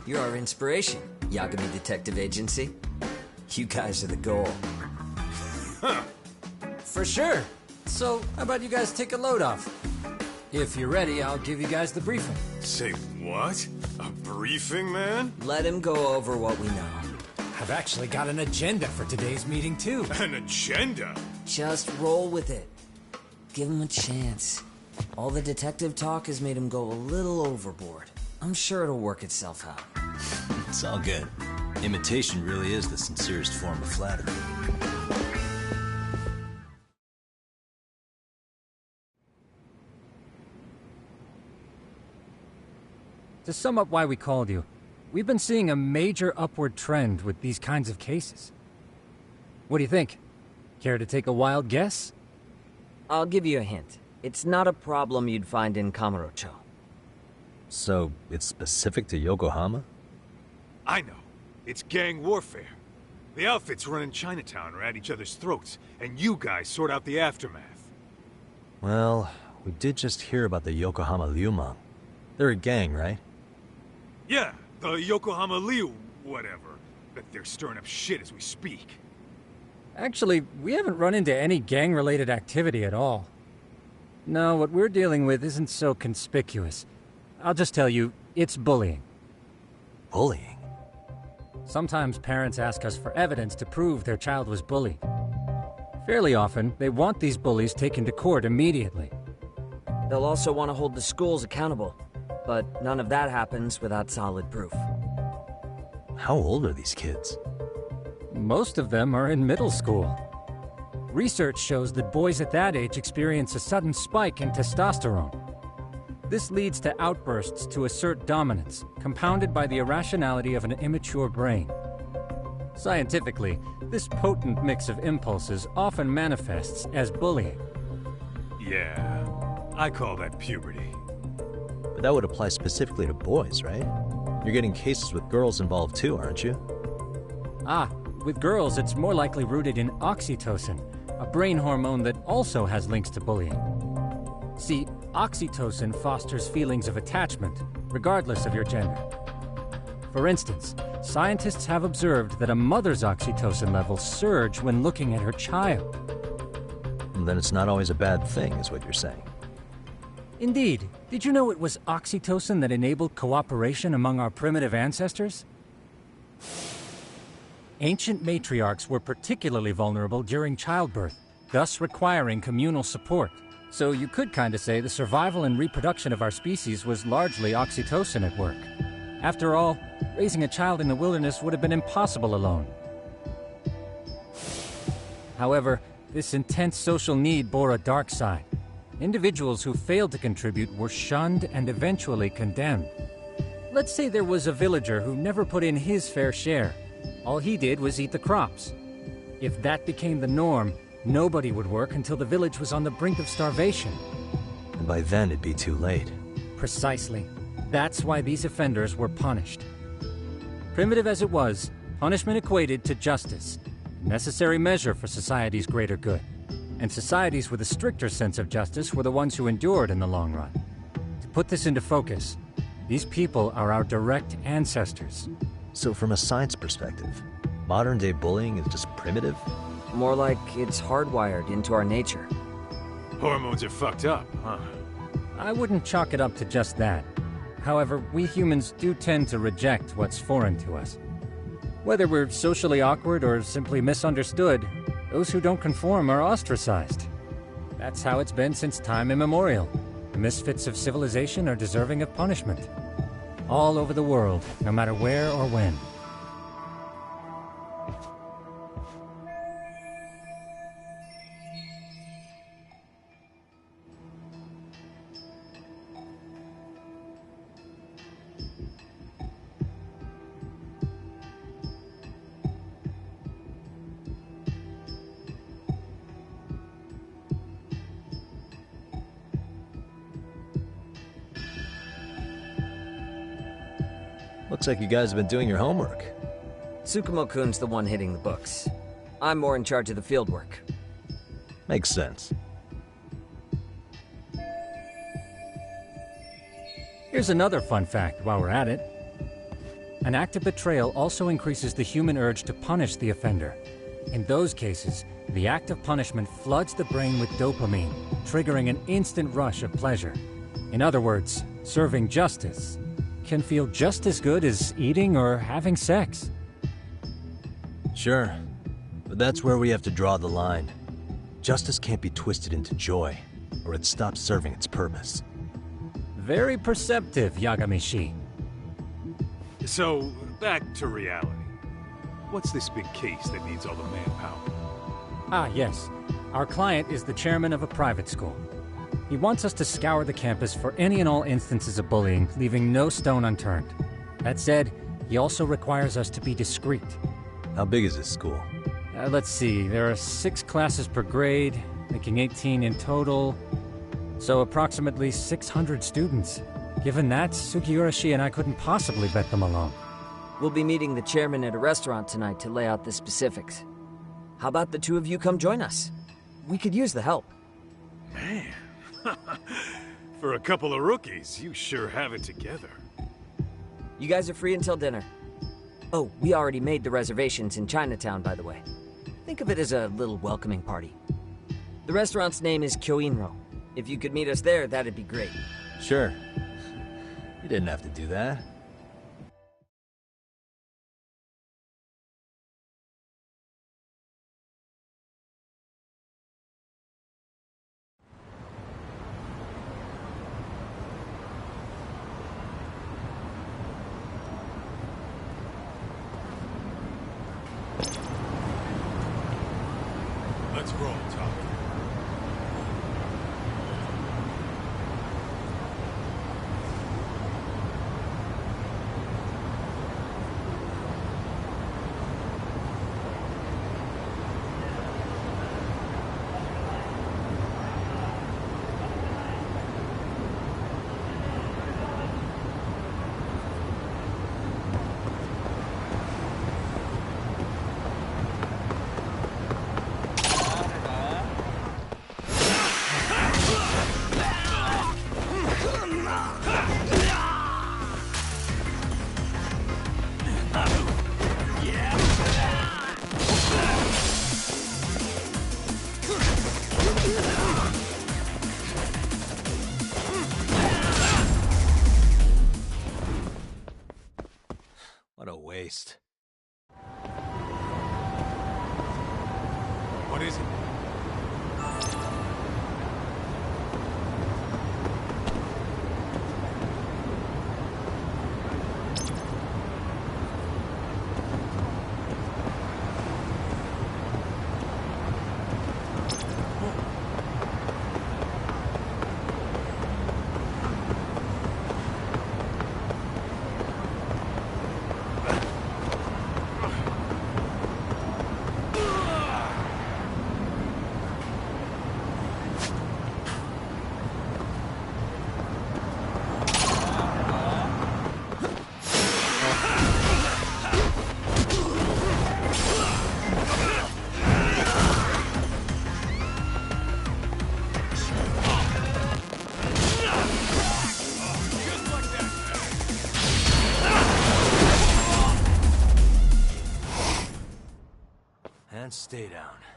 You're our inspiration, Yagami Detective Agency. You guys are the goal. Huh. For sure. So, how about you guys take a load off? If you're ready, I'll give you guys the briefing. Say what? A briefing, man? Let him go over what we know. I've actually got an agenda for today's meeting, too. An agenda? Just roll with it. Give him a chance. All the detective talk has made him go a little overboard. I'm sure it'll work itself out. It's all good. Imitation really is the sincerest form of flattery. To sum up why we called you, we've been seeing a major upward trend with these kinds of cases. What do you think? Care to take a wild guess? I'll give you a hint. It's not a problem you'd find in Kamurocho. So, it's specific to Yokohama? I know. It's gang warfare. The outfits running Chinatown are at each other's throats, and you guys sort out the aftermath. Well, we did just hear about the Yokohama Liumang. They're a gang, right? Yeah, the Yokohama Liu, whatever. Bet they're stirring up shit as we speak. Actually, we haven't run into any gang-related activity at all. No, what we're dealing with isn't so conspicuous. I'll just tell you, it's bullying. Bullying? Sometimes parents ask us for evidence to prove their child was bullied. Fairly often, they want these bullies taken to court immediately. They'll also want to hold the schools accountable, but none of that happens without solid proof. How old are these kids? Most of them are in middle school. Research shows that boys at that age experience a sudden spike in testosterone. This leads to outbursts to assert dominance, compounded by the irrationality of an immature brain. Scientifically, this potent mix of impulses often manifests as bullying. Yeah, I call that puberty. But that would apply specifically to boys, right? You're getting cases with girls involved too, aren't you? Ah, with girls it's more likely rooted in oxytocin, a brain hormone that also has links to bullying. See, oxytocin fosters feelings of attachment, regardless of your gender. For instance, scientists have observed that a mother's oxytocin levels surge when looking at her child. And then it's not always a bad thing, is what you're saying. Indeed. Did you know it was oxytocin that enabled cooperation among our primitive ancestors? Ancient matriarchs were particularly vulnerable during childbirth, thus requiring communal support. So you could kinda say the survival and reproduction of our species was largely oxytocin at work. After all, raising a child in the wilderness would have been impossible alone. However, this intense social need bore a dark side. Individuals who failed to contribute were shunned and eventually condemned. Let's say there was a villager who never put in his fair share. All he did was eat the crops. If that became the norm, nobody would work until the village was on the brink of starvation. And by then it'd be too late. Precisely. That's why these offenders were punished. Primitive as it was, punishment equated to justice, a necessary measure for society's greater good. And societies with a stricter sense of justice were the ones who endured in the long run. To put this into focus, these people are our direct ancestors. So from a science perspective, modern-day bullying is just primitive? More like it's hardwired into our nature. Hormones are fucked up, huh? I wouldn't chalk it up to just that. However, we humans do tend to reject what's foreign to us. Whether we're socially awkward or simply misunderstood, those who don't conform are ostracized. That's how it's been since time immemorial. The misfits of civilization are deserving of punishment. All over the world, no matter where or when. Looks like you guys have been doing your homework. Tsukumo-kun's the one hitting the books. I'm more in charge of the fieldwork. Makes sense. Here's another fun fact while we're at it. An act of betrayal also increases the human urge to punish the offender. In those cases, the act of punishment floods the brain with dopamine, triggering an instant rush of pleasure. In other words, serving justice can feel just as good as eating or having sex. Sure, but that's where we have to draw the line. Justice can't be twisted into joy, or it stops serving its purpose. Very perceptive, Yagami-shi. So, back to reality. What's this big case that needs all the manpower? Ah, yes. Our client is the chairman of a private school. He wants us to scour the campus for any and all instances of bullying, leaving no stone unturned. That said, he also requires us to be discreet. How big is this school? Let's see, there are 6 classes per grade, making 18 in total. So approximately 600 students. Given that, Sugiura-shi and I couldn't possibly bet them alone. We'll be meeting the chairman at a restaurant tonight to lay out the specifics. How about the two of you come join us? We could use the help. Man, for a couple of rookies, you sure have it together. You guys are free until dinner. Oh, we already made the reservations in Chinatown, by the way. Think of it as a little welcoming party. The restaurant's name is Kyoinro. If you could meet us there, that'd be great. Sure. You didn't have to do that. Let's roll, Tom. What a waste. What is it? And stay down.